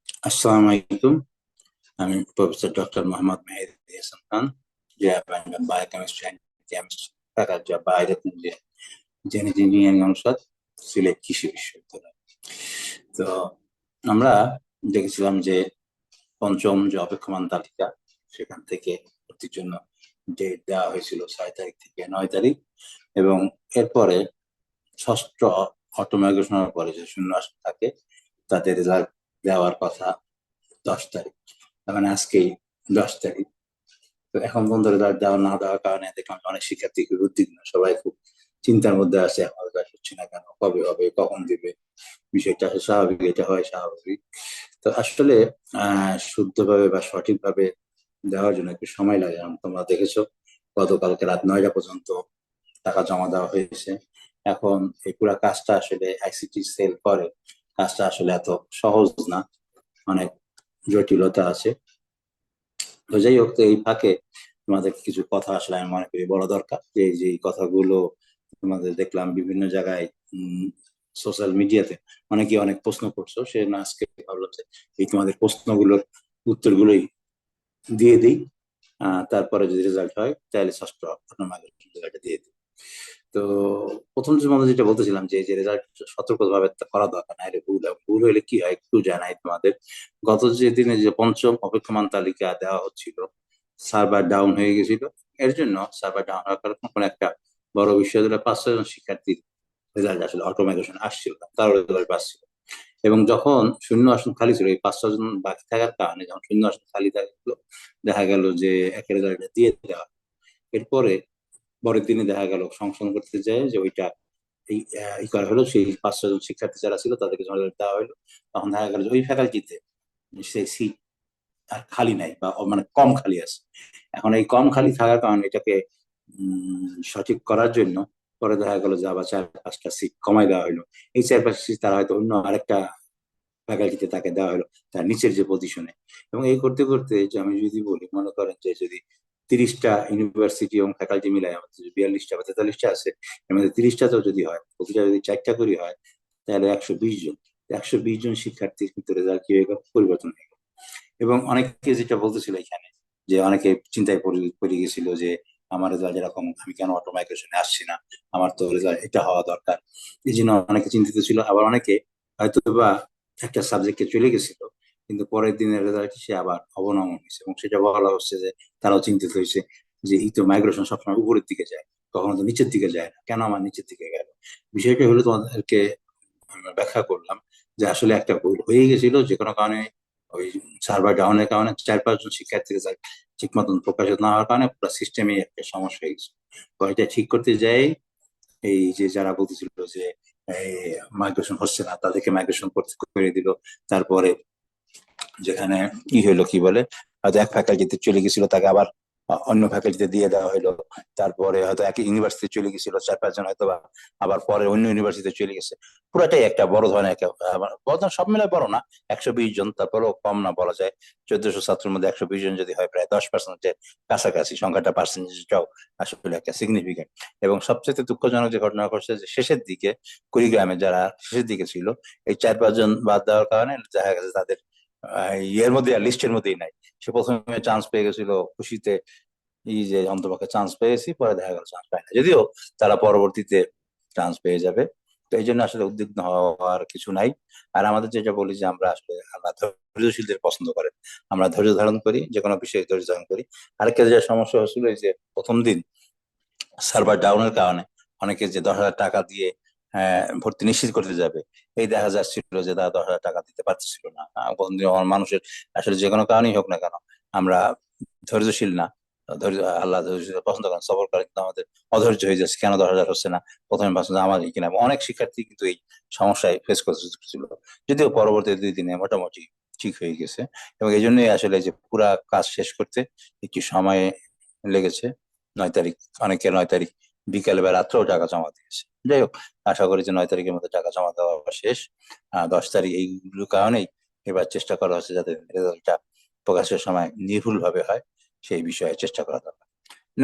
আসসালামু আলাইকুম। আমি professor doctor Mohammad Mehedi Hasan Khan, biochemistry and chemistry faculty of biotechnology, engineering অনুষদ, সিলেট কৃষি বিশ্ববিদ্যালয়। তো আমরা দেখেছিলাম যে পঞ্চম যে অপেক্ষমান তালিকা, সেখান থেকে ভর্তির জন্য ডেট দেওয়া হয়েছিল 6 তারিখ থেকে 9 তারিখ, এবং এরপরে ষষ্ঠ অটোমাইগ্রেশনের পরে যে শূন্য আসন থাকে তাদের রেজাল্ট দেওয়ার কথা 10 তারিখ, তার মানে আজকেই 10 তারিখ। তো এখন পর্যন্ত রেজাল্ট দেওয়া না দেওয়ার কারণে দেখলাম অনেক শিক্ষার্থী খুব উদ্বিগ্ন, সবাই খুব চিন্তার মধ্যে আছে, এখন রেজাল্ট হচ্ছে না কেন, কবে হবে, কখন দিবে। বিষয়টা স্বাভাবিক, এটা হয় স্বাভাবিক। তো আসলে শুদ্ধভাবে বা সঠিকভাবে দেওয়ার জন্য একটু সময় লাগে। যেমন তোমরা দেখেছো, গতকালকে রাত 9টা পর্যন্ত টাকা জমা দেওয়া হয়েছে। এখন এই পুরা কাজটা আসলে আইসিটি সেল করে, কাজটা আসলে এত সহজ না, অনেক জটিলতা আছে। তো যাই হোক, তো এই ফাঁকে তোমাদের কিছু কথা আসলে আমি মনে করি বলা দরকার, যে যে এই কথাগুলো তোমাদের দেখলাম বিভিন্ন জায়গায়, সোশ্যাল মিডিয়াতে অনেকে অনেক প্রশ্ন করছো, সে না আজকে ভাবলাম যে এই তোমাদের প্রশ্নগুলোর উত্তরগুলোই দিয়ে দিই। তারপরে যদি রেজাল্ট হয় তাহলে ষষ্ঠ রেজাল্ট দিয়ে দিই। তো প্রথম যে মনে যেটা বলতেছিলাম, যে যে রেজাল্ট সতর্ক ভাবে করা দরকার, না এটা ভুল। ভুল হলে কি হয় একটু জানাই তোমাদের। গত যে দিনে যে পঞ্চম অপেক্ষমান তালিকা দেওয়া হচ্ছিল, সার্ভার ডাউন হয়ে গেছিল। এর জন্য সার্ভার ডাউন হওয়ার কারণে কোনো একটা বড় বিশ্ববিদ্যালয়ে 5-6 জন শিক্ষার্থীর রেজাল্ট আসলে অটোমেশন আসছিল না, তারও রেজাল্ট পাচ্ছিল। এবং যখন শূন্য আসন খালি ছিল, এই 5-6 জন বাকি থাকার কারণে যখন শূন্য আসন খালি থাকলো, দেখা গেল যে এক রেজাল্ট দিয়ে দেওয়া। এরপরে পরের দিনে দেখা গেল সংশোধন করতে যায় যে ওইটা এই ই করা হলো, সেই 5-6 জন শিক্ষার্থী যারা ছিল তাদেরকে যখন দেওয়া হলো, তখন দেখা গেল যে ওই ফ্যাকাল্টিতে সেই সিট আর খালি নাই, বা মানে কম খালি আছে। এখন এই কম খালি থাকার কারণে এটাকে সঠিক করার জন্য পরে দেখা গেল যে আবার 4-5টা সিট কমাই দেওয়া হলো। এই 4-5 সিট তারা হয়তো অন্য আরেকটা ফ্যাকাল্টিতে তাকে দেওয়া হলো, তার নিচের যে পজিশনে। এবং এই করতে করতে, যে আমি যদি বলি, মনে করেন যে যদি 30টা ইউনিভার্সিটি এবং ফ্যাকাল্টি মিলাই আমাদের যে 42টা বা 43টা আছে, এর মধ্যে 30টাতেও যদি হয়, প্রতিটা যদি 4টা করে হয়, তাহলে 120 জন, 120 জন শিক্ষার্থীর কিন্তু রেজাল্ট কি হয়ে গেল, পরিবর্তন হয়ে গেল। এবং অনেকে যেটা বলতেছিল এখানে, যে অনেকে চিন্তায় পড়ে গেছিল যে আমার রেজাল্ট এরকম, আমি কেন অটো মাইগ্রেশনে আসছি না, আমার তো রেজাল্ট এটা হওয়া দরকার। এই জন্য অনেকে চিন্তিত ছিল। আবার অনেকে হয়তো বা একটা সাবজেক্টে চলে গেছিল, কিন্তু পরের দিনের রেজাল্ট সে আবার অবনমন হয়েছে, এবং সেটা বলা হচ্ছে যে তারাও চিন্তিত হয়েছে যে এই তো মাইগ্রেশন সবসময় উপরের দিকে যায়, কখনো তো নিচের দিকে যায় না, কেন আমার নিচের দিকে গেল। বিষয়টা হলো তোমাদেরকে আমরা ব্যাখ্যা করলাম যে আসলে একটা ভুল হয়ে গেছিল যে কোনো কারণে, ওই সার্ভার ডাউনের কারণে 4-5 জন শিক্ষার্থীর রেজাল্ট ঠিক মতন প্রকাশিত না হওয়ার কারণে পুরো সিস্টেমে একটা সমস্যা হয়ে গেছে। তো এটা ঠিক করতে যাই, এই যে যারা বলতেছিল যে মাইগ্রেশন হচ্ছে না, তাদেরকে মাইগ্রেশন করতে করে দিল। তারপরে যেখানে কি হইলো কি বলে, হয়তো এক ফ্যাকাল্টিতে চলে গেছিল, তাকে আবার অন্য ফ্যাকাল্টিতে দিয়ে দেওয়া হলো। তারপরে হয়তো এক ইউনিভার্সিটি চলে গেছিল 4-5 জন, হয়তো বা আবার পরে অন্য ইউনিভার্সিটিতে চলে গেছে। পুরাটাই একটা বড় ধরনের একটা বড় ধরনের, সব মিলে বড় না, 120 জন, তারপরেও কম না বলা যায়। 1400 ছাত্রের মধ্যে 120 জন যদি হয়, প্রায় 10%-এর কাছাকাছি সংখ্যাটা, পার্সেন্টেজটাও আসলে একটা সিগনিফিকেন্ট। এবং সবচেয়ে দুঃখজনক যে ঘটনা ঘটছে, যে শেষের দিকে কুড়িগ্রামে যারা শেষের দিকে ছিল, এই 4-5 জন বাদ দেওয়ার কারণে দেখা গেছে তাদের ইয়ের মধ্যে, লিস্টের মধ্যেই নাই। সে প্রথমে চান্স পেয়ে গেছিল খুশিতে, এই যে অন্তপক্ষে চান্স পেয়েছি, পরে দেখা গেল চান্স পায় না, যদিও তারা পরবর্তীতে চান্স পেয়ে যাবে। তো এই জন্য আসলে উদ্বিগ্ন হওয়ার কিছু নাই। আর আমাদের যেটা বলি, যে আমরা আসলে আমরা ধৈর্যশীলদের পছন্দ করেন, আমরা ধৈর্য ধারণ করি, যে কোনো বিষয়ে ধৈর্য ধারণ করি। আরেকটা যে সমস্যা হচ্ছিল, এই যে প্রথম দিন সার্ভার ডাউনের কারণে অনেকে যে 10,000 টাকা দিয়ে ভর্তি নিশ্চিত করতে যাবে, এই দেখা যাচ্ছিল যে তারা 10,000 টাকা দিতে পারতেছিল না। প্রথম দিন আমার মানুষের আসলে যে কোনো কারণেই হোক না কেন, আমরা ধৈর্যশীল না। ধৈর্য, আল্লাহ ধৈর্য পছন্দ করেন, সবর করে, কিন্তু আমাদের অধৈর্য হয়ে যাচ্ছে, কেন 10,000 হচ্ছে না। প্রথমে ভাবছিলাম যে আমারই কিনা, অনেক শিক্ষার্থী কিন্তু এই সমস্যায় ফেস করতেছিল, যদিও পরবর্তী 2 দিনে মোটামুটি ঠিক হয়ে গেছে। এবং এই জন্যই আসলে যে পুরা কাজ শেষ করতে একটু সময় লেগেছে। 9 তারিখ, অনেকে 9 তারিখ বিকেলে বা রাত্রেও টাকা জমা দিয়েছে। যাই হোক, আশা করি যে 9 তারিখের মধ্যে টাকা জমা দেওয়া শেষ। 10 তারিখ, এইগুলো কারণেই এবার চেষ্টা করা হচ্ছে যাতে রেজাল্টটা প্রকাশের সময় নির্ভুল ভাবে হয়, সেই বিষয়ে চেষ্টা করা দরকার।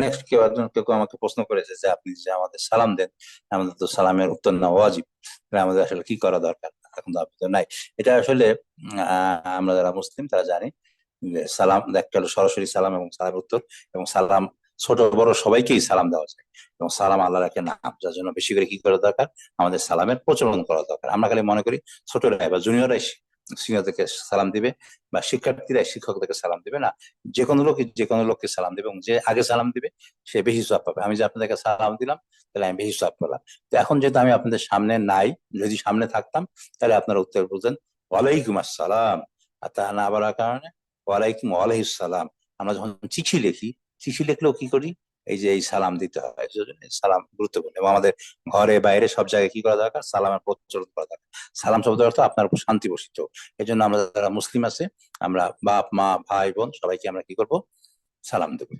নেক্সট, কেউ একজন কেউ কেউ আমাকে প্রশ্ন করেছে যে আপনি যে আমাদের সালাম দেন, আমাদের তো সালামের উত্তর নেওয়া ওয়াজিব, তাহলে আমাদের আসলে কি করা দরকার। এখন দেওয়ার ভিতর নাই। এটা আসলে আমরা যারা মুসলিম তারা জানি যে সালাম একটা হলো সরাসরি সালাম এবং সালাম উত্তর, এবং সালাম ছোট বড় সবাইকেই সালাম দেওয়া যায়, এবং সালাম আল্লাহর একটা নাম, যার জন্য বেশি করে কি করা দরকার, আমাদের সালামের প্রচলন করা দরকার। আমরা খালি মনে করি ছোটরাই বা জুনিয়ররাই সিনিয়রদেরকে সালাম দিবে, বা শিক্ষার্থীরা শিক্ষকদেরকে সালাম দিবে, না, যে কোনো লোককে সালাম দিবে, এবং যে আগে সালাম দিবে সে বেশি সওয়াব পাবে। আমি যে আপনাদেরকে সালাম দিলাম, তাহলে আমি বেশি সওয়াব পেলাম। তো এখন যেহেতু আমি আপনাদের সামনে নাই, যদি সামনে থাকতাম তাহলে আপনারা উত্তর বলতেন ওয়ালাইকুম আসসালাম, আর তা না বলার কারণে ওয়ালাইকুম ওয়ালাইকুম সালাম। আমরা যখন চিঠি লিখি, চিঠি লিখলেও কি করি, এই যে এই সালাম দিতে হয়, সালাম গুরুত্বপূর্ণ, এবং আমাদের ঘরে বাইরে সব জায়গায় কি করা দরকার, সালামের প্রচলন করা দরকার। সালাম শব্দ অর্থ আপনার উপর শান্তি বর্ষিত। এই জন্য আমরা যারা মুসলিম আছে, আমরা বাপ মা ভাই বোন সবাইকে আমরা কি করব, সালাম দেবো।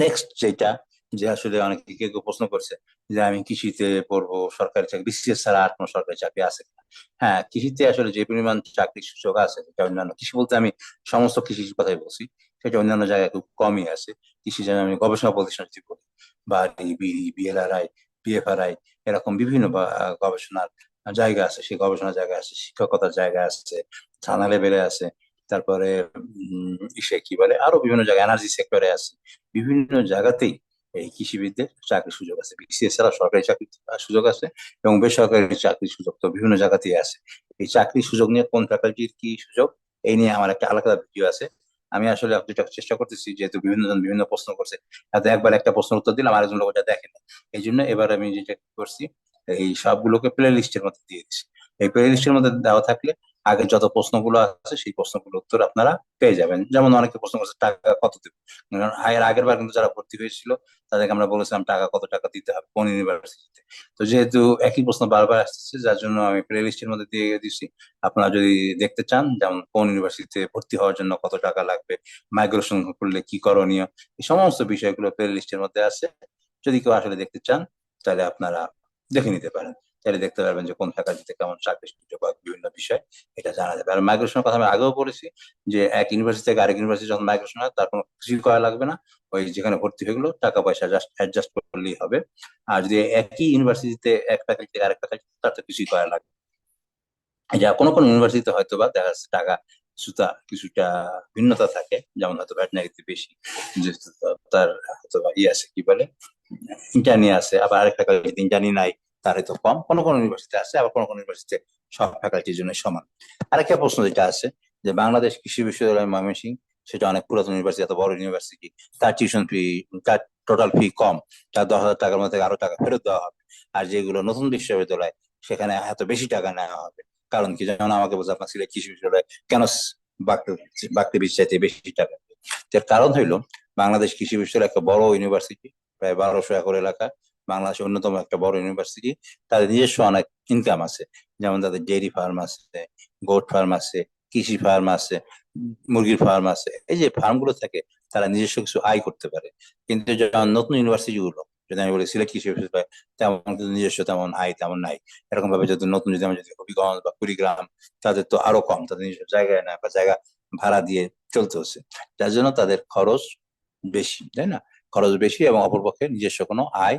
নেক্সট যেটা, যে আসলে অনেকে কেউ কেউ প্রশ্ন করছে যে আমি কৃষিতে পড়বো, সরকারি চাকরি, বিসিএস ছাড়া আর কোনো সরকারি চাকরি আছে কিনা। হ্যাঁ, কৃষিতে আসলে যে পরিমাণ চাকরির সুযোগ আছে, সেটা অন্যান্য কৃষি বলতে আমি সমস্ত কৃষির কথাই বলছি, সেটা অন্যান্য জায়গায় খুব কমই আছে। কৃষি যেন আমি গবেষণা প্রতিষ্ঠান যদি বলি, বা বিএলআরআই, বিএফআরআই, এরকম বিভিন্ন গবেষণার জায়গা আছে, সেই গবেষণার জায়গা আছে, শিক্ষকতার জায়গা আছে, থানা লেভেলে আছে, তারপরে ইসে কি বলে, আরো বিভিন্ন জায়গায় এনার্জি সেক্টরে আছে, বিভিন্ন জায়গাতেই এই কৃষিবিদদের চাকরির সুযোগ আছে। বিসিএস ছাড়া সরকারি চাকরির সুযোগ আছে, এবং বেসরকারি চাকরির সুযোগ তো বিভিন্ন জায়গাতেই আছে। এই চাকরির সুযোগ নিয়ে কোন ফ্যাকাল্টির কি সুযোগ, এই নিয়ে আমার একটা আলাদা ভিডিও আছে। আমি আসলে যেটা চেষ্টা করতেছি, যেহেতু বিভিন্ন জন বিভিন্ন প্রশ্ন করছে, তাতে একবার একটা প্রশ্নের উত্তর দিলাম, আরেকজন লোক ওটা দেখেন, এই জন্য এবার আমি যেটা করছি, এই সবগুলোকে প্লে লিস্টের মধ্যে দিয়ে দিচ্ছি। এই প্লে লিস্টের মধ্যে দেওয়া থাকলে আগে যত প্রশ্নগুলো আছে সেই প্রশ্নগুলোর উত্তর আপনারা পেয়ে যাবেন। যেমন অনেকে প্রশ্ন করছে টাকা কত দেবে, কারণ এর আগের বার কিন্তু যারা ভর্তি হয়েছিল তাদেরকে আমরা বলেছিলাম টাকা কত টাকা দিতে হবে কোন ইউনিভার্সিটিতে। তো যেহেতু একই প্রশ্ন বারবার আসছে, যার জন্য আমি প্লে লিস্টের মধ্যে দিয়ে দিচ্ছি। আপনারা যদি দেখতে চান, যেমন কোন ইউনিভার্সিটিতে ভর্তি হওয়ার জন্য কত টাকা লাগবে, মাইগ্রেশন করলে কি করণীয়, এই সমস্ত বিষয়গুলো প্লে লিস্টের মধ্যে আছে। যদি কেউ আসলে দেখতে চান, তাহলে আপনারা দেখে নিতে পারেন। তাহলে দেখতে পারবেন যে কোন ফ্যাকাল্টিতে কেমন চাকরি সুযোগ বা বিভিন্ন বিষয় এটা জানা যাবে। আর মাইগ্রেশনের কথা আমি আগেও বলেছি, যে এক ইউনিভার্সিটি থেকে আরেক ইউনিভার্সিটি যখন মাইগ্রেশন হয়, তার কোনো কিছুই করা লাগবে না। ওই যেখানে ভর্তি হয়ে গেলো টাকা পয়সা জাস্ট অ্যাডজাস্ট করলেই হবে। আর যদি একই ইউনিভার্সিটিতে এক ফ্যাকাল্টি থেকে আরেক ফ্যাকাল্টি, তার তো কিছুই করা লাগবে। যা কোনো কোনো ইউনিভার্সিটিতে হয়তো বা দেখা যাচ্ছে টাকা কিছুটা ভিন্নতা থাকে, যেমন হয়তো ভেটেনারিতে বেশি, যে তার হয়তো বা ইয়ে আছে কি বলে, ইন্টার্নি আছে, আবার আরেক ফ্যাকাল্টিতে ইন্টার্নি নাই, তার হয়তো কম। কোনো কোনো ইউনিভার্সিটি আছে, আবার কোনো কোনো ইউনিভার্সিটিতে সব ফ্যাকাল্টির জন্য সমান। আরেকটা প্রশ্ন যেটা আছে, যে বাংলাদেশ কৃষি বিশ্ববিদ্যালয় ময়মনসিংহ, সেটা অনেক পুরাতন ইউনিভার্সিটি, এত বড় ইউনিভার্সিটি, তার টিউশন ফি, তার টোটাল ফি কম, তার 10,000 টাকার মধ্যে আরো টাকা ফেরত দেওয়া হবে। আর যেগুলো নতুন বিশ্ববিদ্যালয়, সেখানে এত বেশি টাকা নেওয়া হবে। কারণ কি, যেমন আমাকে বলছে আপনার সিলেট কৃষি বিশ্ববিদ্যালয় কেন বাকতে চাইতে বেশি টাকা, তার কারণ হইলো বাংলাদেশ কৃষি বিশ্ববিদ্যালয় একটা বড় ইউনিভার্সিটি, প্রায় 1200 একর এলাকা, বাংলাদেশের অন্যতম একটা বড় ইউনিভার্সিটি। তাদের নিজস্ব অনেক ইনকাম আছে, যেমন তাদের ডেইরি ফার্ম আছে, গোট ফার্ম আছে, কৃষি ফার্ম আছে, মুরগির ফার্ম আছে। এই যে ফার্ম গুলো থাকে, তারা নিজস্ব কিছু আয় করতে পারে। কিন্তু যখন নতুন ইউনিভার্সিটি গুলো, যদি আমি বলি সিলেট কৃষি বিশ্ববিদ্যালয়, তেমন কিন্তু নিজস্ব তেমন আয় তেমন নাই। এরকম ভাবে যদি নতুন, যদি আমি যদি হবিগঞ্জ বা কুড়িগ্রাম, তাদের তো আরো কম, তাদের নিজস্ব জায়গায় না, বা জায়গা ভাড়া দিয়ে চলতে হচ্ছে, যার জন্য তাদের খরচ বেশি, তাই না? খরচ বেশি, এবং অপরপক্ষে নিজস্ব কোনো আয়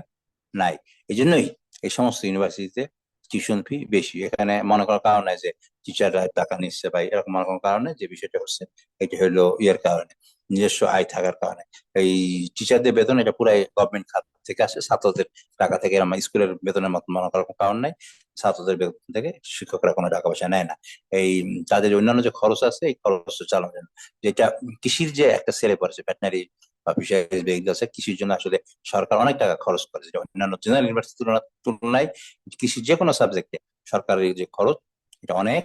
নাই। এই জন্যই এই সমস্ত ইউনিভার্সিটিতে টিউশন ফি বেশি। এখানে মনে করার কারণ নাই যে টিচাররা টাকা নিচ্ছে, বা এরকম মনে করার কারণে, যে বিষয়টা হচ্ছে এটা হলো ইয়ের কারণে, নিজস্ব আয় থাকার কারণে। এই টিচারদের বেতন এটা পুরাই গভর্নমেন্ট খাত থেকে আসে, ছাত্রদের টাকা থেকে। আমার স্কুলের বেতনের মতো মনে করার কোনো কারণ নাই, ছাত্রদের বেতন থেকে শিক্ষকরা কোনো টাকা পয়সা নেয় না। এই তাদের অন্যান্য যে খরচ আছে, এই খরচ চালানোর জন্য, যেটা কৃষির যে একটা সেলে পড়েছে, ভেটেনারি বা ফিশারিজ যেগুলো আছে, কৃষির জন্য আসলে সরকার অনেক টাকা খরচ করে, যেটা অন্যান্য জেনারেল ইউনিভার্সিটির তুলনায় কৃষির যে কোনো সাবজেক্টে সরকারের যে খরচ, এটা অনেক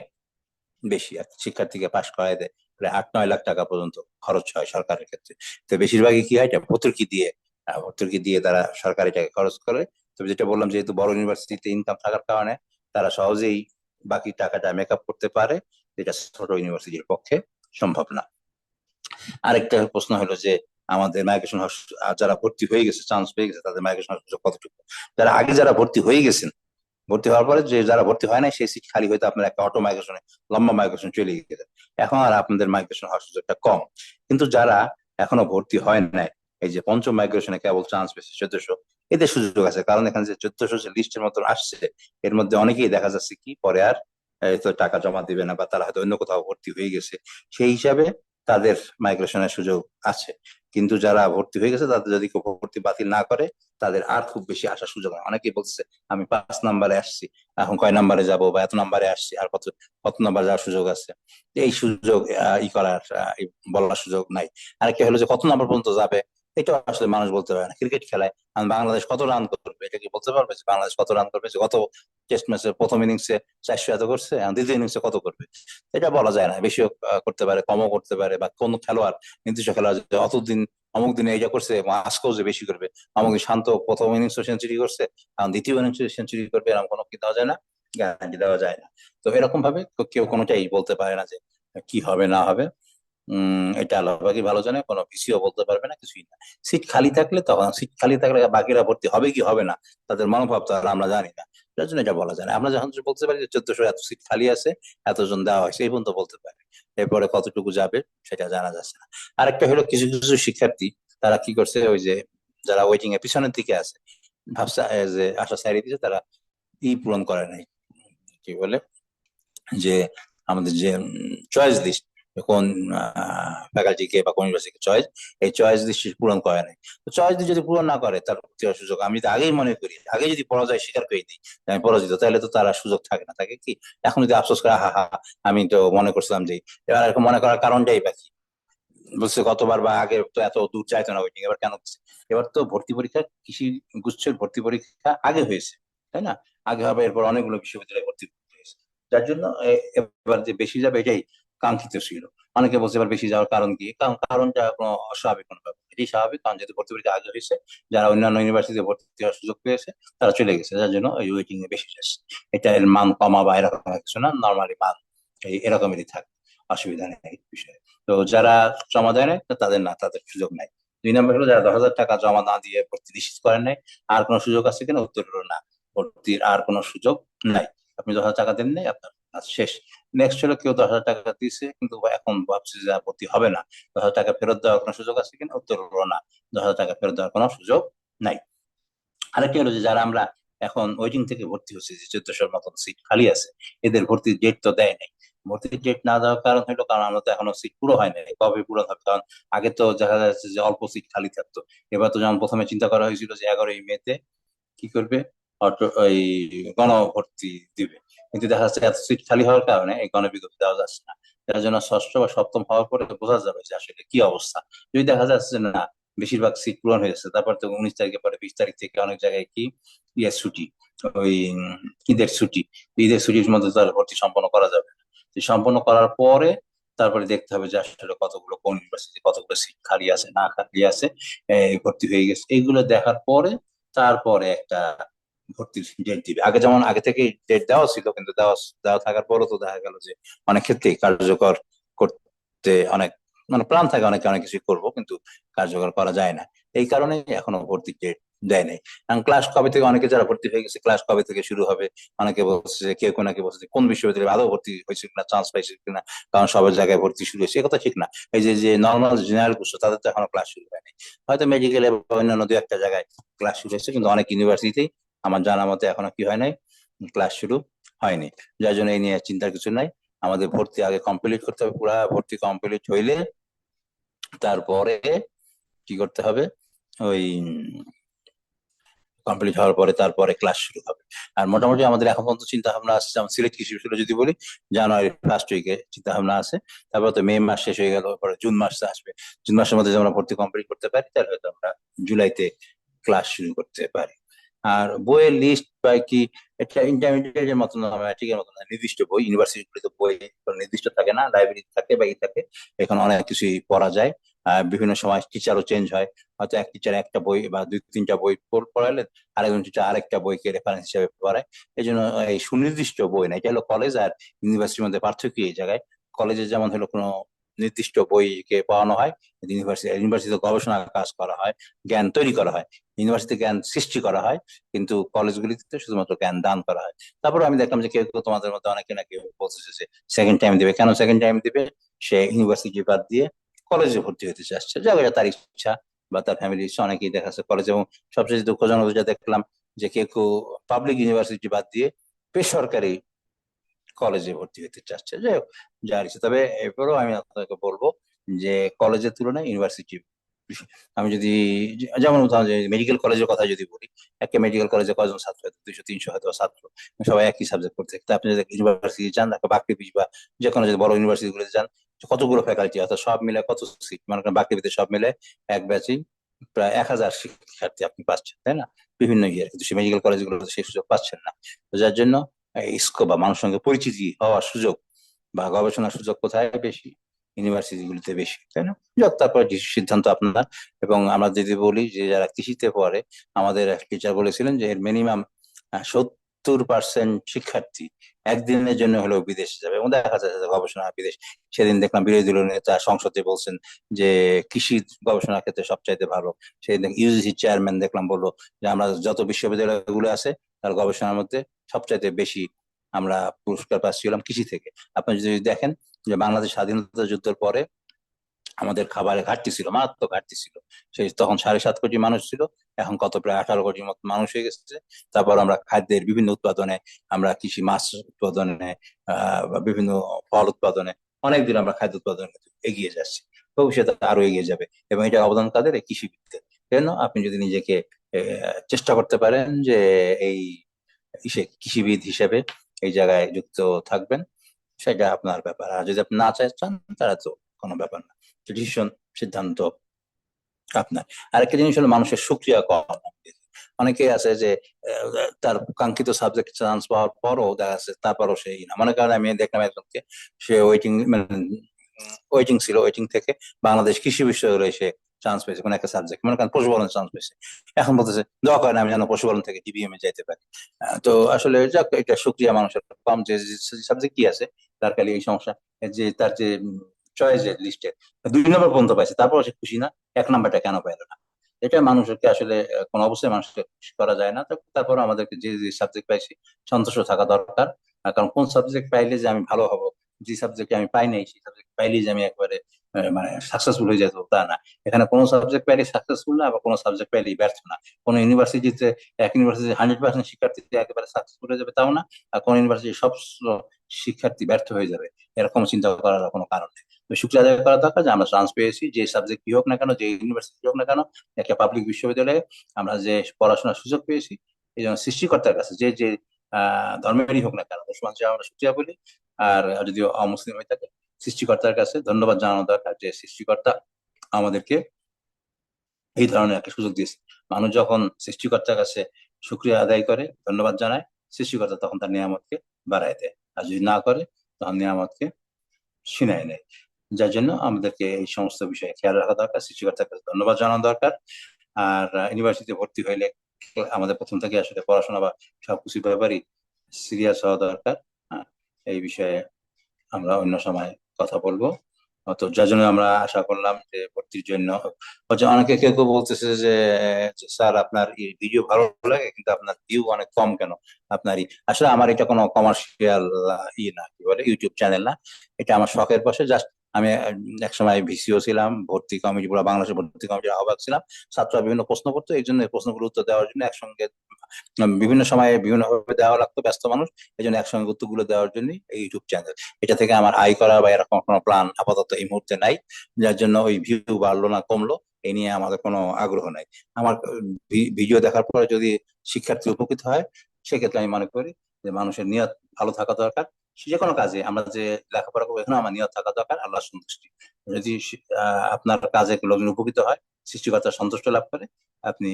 বেশি। আর শিক্ষার্থীকে পাশ করায় দেয় প্রায় 8-9 লাখ টাকা পর্যন্ত খরচ হয় সরকারের ক্ষেত্রে। তো বেশিরভাগই কি হয়, এটা ভর্তুকি দিয়ে তারা সরকারি টাকা খরচ করে। তবে যেটা বললাম, যেহেতু বড় ইউনিভার্সিটিতে ইনকাম থাকার কারণে তারা সহজেই বাকি টাকাটা মেকআপ করতে পারে, যেটা ছোট ইউনিভার্সিটির পক্ষে সম্ভব না। আরেকটা প্রশ্ন হলো যে আমাদের মাইগ্রেশন, যারা ভর্তি হয়ে গেছে, চান্স পেয়ে গেছে, তাদের মাইগ্রেশন কতটুকু। যারা আগে যারা ভর্তি হয়ে গেছেন, ভর্তি হওয়ার পরে যে যারা ভর্তি হয় না, সেই সিট খালি হয়তো আপনার একটা অটো মাইগ্রেশনে, লম্বা মাইগ্রেশন চলে গেছে, এখন আর আপনাদের মাইগ্রেশন হওয়ার সুযোগটা কম। কিন্তু যারা এখনো ভর্তি হয় নাই, এই যে পঞ্চম মাইগ্রেশনে কেবল চান্স পেয়েছে 1400, এদের সুযোগ আছে, কারণ এখানে যে 1400 যে লিস্টের মতন আসছে, এর মধ্যে অনেকেই দেখা যাচ্ছে কি পরে আর তো টাকা জমা দিবে না, বা তারা হয়তো অন্য কোথাও ভর্তি হয়ে গেছে, সেই হিসাবে তাদের মাইগ্রেশনের সুযোগ আছে। কিন্তু যারা ভর্তি হয়ে গেছে তাদের যদি কেউ ভর্তি বাতিল না করে, তাদের আর খুব বেশি আসার সুযোগ নেই। অনেকেই বলছে আমি 5 নাম্বারে আসছি, এখন কয় নাম্বারে যাব, বা এত নাম্বারে আসছি, আর কত কত নাম্বার যাওয়ার সুযোগ আছে, এই সুযোগ ই করার বলার সুযোগ নাই। আর কি হলো যে কত নাম্বার পর্যন্ত যাবে, এটা আসলে মানুষ বলতে পারে না। ক্রিকেট খেলায় বাংলাদেশ কত রান করবে, এটা কি বলতে পারবে যে বাংলাদেশ কত রান করবে, যে গত টেস্ট ম্যাচে প্রথম ইনিংসে 400 এত করছে, আর দ্বিতীয় ইনিংসে কত করবে, এটা বলা যায় না। বেশিও করতে পারে, কমও করতে পারে, বা কোন খেলোয়াড়, নির্দিষ্ট খেলোয়াড় যে অতদিন অমুক দিনে এইটা করছে, আজকেও যে বেশি করবে, অমুক দিন শান্ত প্রথম ইনিংস সেঞ্চুরি করছে, কারণ দ্বিতীয় ইনিংসে সেঞ্চুরি করবে, এরকম কোনো কি দেওয়া যায় না, গ্যারান্টি দেওয়া যায় না। তো এরকম ভাবে কেউ কোনোটাই বলতে পারে না যে কি হবে না হবে। এটা আল্লাহই ভালো জানে, কোনো পিসিও বলতে পারবে না, কিছুই না। সিট খালি থাকলে, তখন সিট খালি থাকলে বাকিরা ভর্তি হবে কি হবে না, তাদের মনোভাব তো আর আমরা জানি না, যার জন্য এটা বলা যায় না। আমরা যখন বলতে পারি যে 1400 এত সিট খালি আছে, এতজন দেওয়া হয়েছে, এই পর্যন্ত বলতে পারি। এরপরে কতটুকু যাবে সেটা জানা যাচ্ছে না। আরেকটা হলো কিছু কিছু শিক্ষার্থী, তারা কি করছে, ওই যে যারা ওয়েটিং এর পিছনের দিকে আছে, ভাবছে যে আশা সারি দিচ্ছে, তারা পূরণ করে নাই, কি বলে যে আমাদের যে চয়েস লিস্ট, কোন ফ্যাকাল্টিকে বা কোন ইউনিভার্সিটি চয়েস, এই চয়েস লিস্ট পূরণ করে নাই। তো চয়েস লিস্ট যদি পূরণ না করে, তার ভর্তি হওয়ার সুযোগ, আমি যদি আগেই মনে করি, আগে যদি পরাজয় স্বীকার করে দিই যে আমি পরাজিত, তাহলে তো তার আর সুযোগ থাকে না। থাকে কি, এখন যদি আফসোস করে হা হা আমি তো মনে করছিলাম যে, এবার এরকম মনে করার কারণটাই বাকি, বলছে গতবার বা আগে তো এত দূর চাইতো না ওয়েটিং, এবার কেন দিচ্ছে? এবার তো ভর্তি পরীক্ষা, কৃষি গুচ্ছের ভর্তি পরীক্ষা আগে হয়েছে, তাই না? আগে হবে, এরপর অনেকগুলো বিশ্ববিদ্যালয়ে ভর্তি হয়েছে, যার জন্য এবার যে বেশি যাবে এটাই কাঙ্ক্ষিত ছিল। অনেকে বলছে এবার বেশি যাওয়ার কারণ কি, কারণ কারণটা কোনো অস্বাভাবিক কোনো ব্যাপার, এটাই স্বাভাবিক, কারণ যেহেতু ভর্তি পরীক্ষা আগে হয়েছে, যারা অন্যান্য ইউনিভার্সিটিতে ভর্তি হওয়ার সুযোগ পেয়েছে তারা চলে গেছে, যার জন্য এই ওয়েটিং এ বেশি যাচ্ছে। এটা এর মান কমা বা এরকম কিছু না, নর্মালি মান এরকমেরই থাকে, অসুবিধা নেই বিষয়ে। তো যারা জমা দেয় না, তাদের না, তাদের সুযোগ নাই। 2 নম্বর হলো যারা 10,000 টাকা জমা না দিয়ে ভর্তি নিশ্চিত করেন নাই, আর কোনো সুযোগ আছে কিনা, উত্তর হলো না, ভর্তির আর কোনো সুযোগ নাই। আপনি 10,000 টাকা দেন নাই, আপনার কাজ শেষ। নেক্সট হলো কেউ 10,000 টাকা দিয়েছে কিন্তু এখন ভাবছে যে আর ভর্তি হবে না, 10,000 টাকা ফেরত দেওয়ার কোনো সুযোগ আছে কিনা, উত্তর হলো না, 10,000 টাকা ফেরত দেওয়ার কোনো সুযোগ নাই। আরেকটি হলো যে যারা আমরা এখন ওয়েটিং থেকে ভর্তি হচ্ছে, যে 1400 মতন সিট খালি আছে, এদের ভর্তির ডেট তো দেয় নাই। ভর্তির ডেট না দেওয়ার কারণ হলো, কারণ আমরা তো এখনো সিট পুরো হয় নাই, কবে পুরো হবে? কারণ আগে তো দেখা যাচ্ছে যে অল্প সিট খালি থাকতো। এবার তো যেমন প্রথমে চিন্তা করা হয়েছিল যে 11ই মে কি করবে, ওই গণভর্তি দিবে, কিন্তু দেখা যাচ্ছে এত সিট খালি হওয়ার কারণে এই গণবিজ্ঞপ্তি দেওয়া যাচ্ছে না। যার জন্য ষষ্ঠ বা সপ্তম হওয়ার পরে বোঝা যাবে যে আসলে কি অবস্থা। যদি দেখা যাচ্ছে যে না, বেশিরভাগ সিট পূরণ হয়ে যাচ্ছে, তারপর তো 19 তারিখে পরে 20 তারিখ থেকে অনেক জায়গায় কি ছুটি, ওই ঈদের ছুটি, ঈদের ছুটির মধ্যে তো আর ভর্তি সম্পন্ন করা যাবে না। তো সম্পন্ন করার পরে তারপরে দেখতে হবে যে আসলে কতগুলো কোন ইউনিভার্সিটি কতগুলো সিট খালি আছে না খালি আছে, ভর্তি হয়ে গেছে, এইগুলো দেখার পরে তারপরে একটা ভর্তির ডেট দিবে। আগে যেমন আগে থেকে ডেট দেওয়া ছিল, কিন্তু দেওয়া দেওয়া থাকার পরও তো দেখা গেল যে অনেক ক্ষেত্রেই কার্যকর করতে অনেক মানে প্ল্যান থাকে, অনেকে অনেক কিছু করবো, কিন্তু কার্যকর করা যায় না। এই কারণে এখনো ভর্তির ডেট দেয় নাই। কারণ ক্লাস কবে থেকে, অনেকে যারা ভর্তি হয়ে গেছে ক্লাস কবে থেকে শুরু হবে, অনেকে বলছে যে, কেউ নাকি বলছে যে কোন বিশ্ববিদ্যালয়ে আদৌ ভর্তি হয়েছে কিনা, চান্স পাইছে কিনা, কারণ সবার জায়গায় ভর্তি শুরু হয়েছে, কথা ঠিক না। এই যে যে নর্মাল জেনারেল কোর্স, তাদের তো এখনো ক্লাস শুরু হয়নি। হয়তো মেডিকেলে বা অন্যান্য 2-1টা জায়গায় ক্লাস শুরু হয়েছে, কিন্তু অনেক ইউনিভার্সিটিতেই আমার জানা মতে এখনো কি হয় নাই, ক্লাস শুরু হয়নি। যার জন্য এই নিয়ে চিন্তার কিছু নাই। আমাদের ভর্তি আগে কমপ্লিট করতে হবে, পুরা ভর্তি কমপ্লিট হইলে তারপরে কি করতে হবে, ওই কমপ্লিট হওয়ার পরে তারপরে ক্লাস শুরু হবে। আর মোটামুটি আমাদের এখন পর্যন্ত চিন্তা ভাবনা আছে, যেমন সিলেট কৃষি বিশ্ববিদ্যালয় যদি বলি, জানুয়ারি ফার্স্ট উইকে চিন্তা ভাবনা আছে। তারপর তো মে মাস শেষ হয়ে গেল, পরে জুন মাস আসবে। জুন মাসের মধ্যে যদি আমরা ভর্তি কমপ্লিট করতে পারি, তাহলে হয়তো আমরা জুলাইতে ক্লাস শুরু করতে পারি। আর বইয়ের লিস্ট বা কি, এটা ইন্টারমিডিয়েট এর মতন না, ম্যাট্রিক এর মতন না, নির্দিষ্ট বই, ইউনিভার্সিটিতে বই নির্দিষ্ট থাকে না, লাইব্রেরি থাকে বা ই থাকে, এখন অনেক কিছুই পড়া যায়। বিভিন্ন সময় টিচারও চেঞ্জ হয়, হয়তো এক টিচার একটা বই বা 2-3টা বই পড়ালেন, আরেকজন টিচার আরেকটা বইকে রেফারেন্স হিসেবে পড়ায়। এই জন্য এই সুনির্দিষ্ট বই না, এটা হলো কলেজ আর ইউনিভার্সিটির মধ্যে পার্থক্য এই জায়গায়। কলেজে যেমন হলো কোনো নির্দিষ্ট বইকে পড়ানো হয়, ইউনিভার্সিটিতে গবেষণা কাজ করা হয়, জ্ঞান তৈরি করা হয়, ইউনিভার্সিটি জ্ঞান সৃষ্টি করা হয়, কিন্তু কলেজগুলিতে শুধুমাত্র জ্ঞান দান করা হয়। তারপরে আমি দেখলাম যে কেউ কেউ তোমাদের মধ্যে অনেকে নাকি বলতেছে যে সেকেন্ড টাইম দিবে। কেন সেকেন্ড টাইম দিবে? সে ইউনিভার্সিটি বাদ দিয়ে কলেজে ভর্তি হতে চাচ্ছে, যাবে তার ইচ্ছা, বা তার ফ্যামিলি অনেকেই দেখা যাচ্ছে কলেজ, এবং সবচেয়ে দুঃখজনক যেটা দেখলাম যে কেউ কেউ পাবলিক ইউনিভার্সিটি বাদ দিয়ে বেসরকারি কলেজে ভর্তি হতে চাচ্ছে। যাই হোক, যা ইচ্ছে। তবে এরপরেও আমি আপনাকে বলবো যে কলেজের তুলনায় ইউনিভার্সিটি, আমি যদি যেমন উদাহরণ মেডিকেল কলেজের কথা যদি বলি, একটা মেডিকেল কলেজে কয়জন ছাত্র, হয়তো 200-300 হয়তো ছাত্র, সবাই একই সাবজেক্ট পড়তে থাকে। তা আপনি যদি ইউনিভার্সিটি যান, একটা বাকৃবি বা যে কোনো যদি বড় ইউনিভার্সিটি গুলোতে যান, কতগুলো ফ্যাকাল্টি, অর্থাৎ সব মিলে কত সিট, মনে করেন বাকৃবিতে সব মিলে এক ব্যাচই প্রায় 1000 শিক্ষার্থী আপনি পাচ্ছেন, তাই না? বিভিন্ন ইয়ার, কিন্তু সেই মেডিকেল কলেজগুলোতে সেই সুযোগ পাচ্ছেন না। তো যার জন্য স্কোপ বা মানুষের সঙ্গে পরিচিতি হওয়ার সুযোগ বা গবেষণার সুযোগ কোথায় বেশি? ইউনিভার্সিটি গুলিতে বেশি, তাই না? যাক, তারপরে সিদ্ধান্ত আপনার। এবং আমরা যদি বলি যে যারা কৃষিতে পড়ে, আমাদের টিচার বলেছিলেন যে এর মিনিমাম 70% শিক্ষার্থী একদিনের জন্য হলেও বিদেশে যাবে, এবং দেখা যাচ্ছে যে গবেষণা বিদেশ। সেদিন দেখলাম বিরোধী দলীয় নেতা সংসদে বলছেন যে কৃষি গবেষণার ক্ষেত্রে সবচাইতে ভালো। সেদিন ইউজিসি চেয়ারম্যান দেখলাম বললো যে আমরা যত বিশ্ববিদ্যালয়গুলো আছে তার গবেষণার মধ্যে সবচাইতে বেশি আমরা পুরস্কার পাচ্ছিলাম কৃষি থেকে। আপনি যদি দেখেন যে বাংলাদেশ স্বাধীনতা যুদ্ধের পরে আমাদের খাবারের ঘাটতি ছিল, মারাত্মক ঘাটতি ছিল। সেই তখন 7.5 কোটি মানুষ ছিল, এখন কত প্রায় 18 কোটির মতো মানুষ হয়ে গেছে। তারপর আমরা খাদ্যের বিভিন্ন উৎপাদনে, আমরা কৃষি মাছ উৎপাদনে, বা বিভিন্ন ফল উৎপাদনে অনেক দিন আমরা খাদ্য উৎপাদনে এগিয়ে যাচ্ছি। ভবিষ্যতে আরো এগিয়ে যাবে, এবং এটা অবদান কাদের? এই কৃষিবিদদের। কেন? আপনি যদি নিজেকে চেষ্টা করতে পারেন যে এই কৃষিবিদ হিসেবে এই জায়গায় যুক্ত থাকবেন, সেটা আপনার ব্যাপার। আর যদি আপনি না চান, তারা তো কোনো ব্যাপার না, ডিসিশন, সিদ্ধান্ত আপনার। আরেকটা জিনিস হলো মানুষের সুক্রিয়া কম। অনেকেই আছে যে তার কাঙ্ক্ষিত সাবজেক্ট চান্স পাওয়ার পরও দেখা যাচ্ছে তারপরও সেই না। মনে করেন আমি দেখলাম একজনকে, সে ওয়েটিং মানে ওয়েটিং ছিল, ওয়েটিং থেকে বাংলাদেশ কৃষি বিশ্ববিদ্যালয়ে সে চান্স পেয়েছে কোন একটা সাবজেক্ট, মনে করেন পশুপালন চান্স পেয়েছে। এখন বলতেছে দোয়া করেন আমি যেন পশুপালন থেকে ডিবিএম এ যাইতে পারি। তো আসলে যাক, এটা সুক্রিয়া মানুষের কম, যে সাবজেক্ট কি আছে তার খালি এই সমস্যা, যে তার যে চয়েস লিস্টে 2 নম্বর পর্যন্ত পাইছে, তারপর সে খুশি না, 1 নম্বরটা কেন পাইলো না। এটা মানুষকে আসলে কোনো অবস্থায় মানুষকে খুশি করা যায় না। তারপর আমাদেরকে যে যে সাবজেক্ট পাইছি সন্তুষ্ট থাকা দরকার। কারণ কোন সাবজেক্ট পাইলে যে আমি ভালো হব, যে সাবজেক্টে আমি পাই নাই সেই সাবজেক্ট পাইলেই যে আমি একবারে মানে সাকসেসফুল হয়ে যেত তা না। এখানে কোনো সাবজেক্ট পাইলে সাকসেসফুল না, আবার কোনো সাবজেক্ট পাইলেই ব্যর্থ না। কোনো ইউনিভার্সিটিতে, এক ইউনিভার্সিটি 100% শিক্ষার্থী একেবারে সাকসেসফুল হয়ে যাবে তাও না, আর কোন ইউনিভার্সিটি সব শিক্ষার্থী ব্যর্থ হয়ে যাবে, এরকম চিন্তা করার কোনো কারণ নেই। তো শুক্রিয়া আদায় করা দরকার যে আমরা চান্স পেয়েছি, যে সাবজেক্ট কি হোক না কেন, যে ইউনিভার্সিটি হোক না কেন, একটা পাবলিক বিশ্ববিদ্যালয়ে আমরা যে পড়াশোনার সুযোগ পেয়েছি, এই জন্য সৃষ্টিকর্তার কাছে যে যে ধর্মেরই হোক না কেন, মুসলমান যে আমরা শুকরিয়া বলি, আর যদি অমুসলিম হয়ে থাকে সৃষ্টিকর্তার কাছে ধন্যবাদ জানানো দরকার, যে সৃষ্টিকর্তা আমাদেরকে এই ধরনের একটা সুযোগ দিয়েছে। মানুষ যখন সৃষ্টিকর্তার কাছে শুকরিয়া আদায় করে, ধন্যবাদ জানায়, সৃষ্টিকর্তা তখন তার নিয়ামতকে বাড়ায় দেয়, আর যদি না করে তখন নিয়ামতকে ছিনায় নেয়। যার জন্য আমাদেরকে এই সমস্ত বিষয়ে খেয়াল রাখা দরকার, সৃষ্টিকর্তার কাছে ধন্যবাদ জানানো দরকার। আর ইউনিভার্সিটিতে ভর্তি হইলে আমাদের প্রথম থেকে আসলে পড়াশোনা বা সবকিছু ব্যাপারই সিরিয়াস হওয়া দরকার। হ্যাঁ, এই বিষয়ে আমরা অন্য সময় কথা বলবো। তো যার জন্য আমরা আশা করলাম যে ভর্তির জন্য হচ্ছে, অনেকে কেউ কেউ বলতেছে যে স্যার আপনার ভিডিও ভালো লাগে কিন্তু আপনার ভিউ অনেক কম কেন? আপনারই আসলে, আমার এটা কোনো কমার্শিয়াল না, কি বলে, ইউটিউব চ্যানেল না। এটা আমার শখের বসে, জাস্ট আমি একসময় ভিসিও ছিলাম, ভর্তি কমিটি, পুরো বাংলাদেশের ভর্তি কমিটির আহ্বায়ক ছিলাম। ছাত্ররা বিভিন্ন প্রশ্ন করতো, এই জন্য এই প্রশ্নগুলো উত্তর দেওয়ার জন্য একসঙ্গে বিভিন্ন সময়ে বিভিন্ন ভাবে দেওয়া লাগতো, ব্যস্ত মানুষ, এই জন্য একসঙ্গে উত্তরগুলো দেওয়ার জন্য এই ইউটিউব চ্যানেল। এটা থেকে আমার আয় করা বা এরকম কোনো প্ল্যান আপাতত এই মুহূর্তে নাই। যার জন্য ওই ভিউ বাড়লো না কমলো এই নিয়ে আমাদের কোনো আগ্রহ নাই। আমার ভিডিও দেখার পরে যদি শিক্ষার্থী উপকৃত হয়, সেক্ষেত্রে আমি মনে করি যে মানুষের নিয়ত ভালো থাকা দরকার। যে কোনো কাজে আমরা যে লেখাপড়া করবো, এখানে আমার নিয়ত থাকা দরকার আল্লাহ সন্তুষ্টি। যদি আপনার কাজে লোকজন উপকৃত হয়, সৃষ্টিকর্তার সন্তুষ্ট লাভ করে, আপনি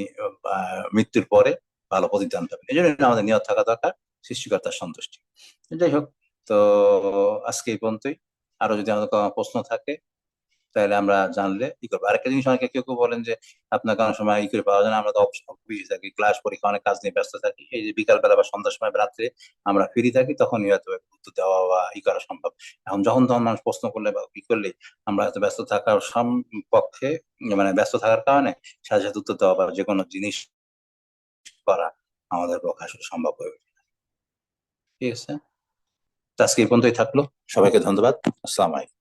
মৃত্যুর পরে ভালো প্রতিদান পাবেন। এই জন্য আমাদের নিয়ত থাকা দরকার সৃষ্টিকর্তার সন্তুষ্টি। যাই হোক, তো আজকে এই পর্যন্তই। আরো যদি আমাদের কোনো প্রশ্ন থাকে তাহলে আমরা জানলে ই করবো। আরেকটা জিনিস, অনেকে কেউ কেউ বলেন যে আপনার কোনো সময় ই করে পাওয়া যায় না, আমরা তো অফিসে থাকি, ক্লাস পরীক্ষা অনেক কাজ নিয়ে ব্যস্ত থাকি, এই যে বিকাল বেলা বা সন্ধ্যার সময় বা রাত্রে আমরা ফ্রি থাকি, তখনই হয়তো গুরুত্ব দেওয়া বা ই করা সম্ভব। এখন যখন তখন মানুষ প্রশ্ন করলে বা ই করলে আমরা হয়তো ব্যস্ত থাকার পক্ষে, মানে ব্যস্ত থাকার কারণে সাথে সাথে উত্তর দেওয়া বা যে কোনো জিনিস করা আমাদের পক্ষে আসলে সম্ভব হয়ে ওঠে না। ঠিক আছে, তো আজকে এই পর্যন্তই থাকলো। সবাইকে ধন্যবাদ। আসসালামু আলাইকুম।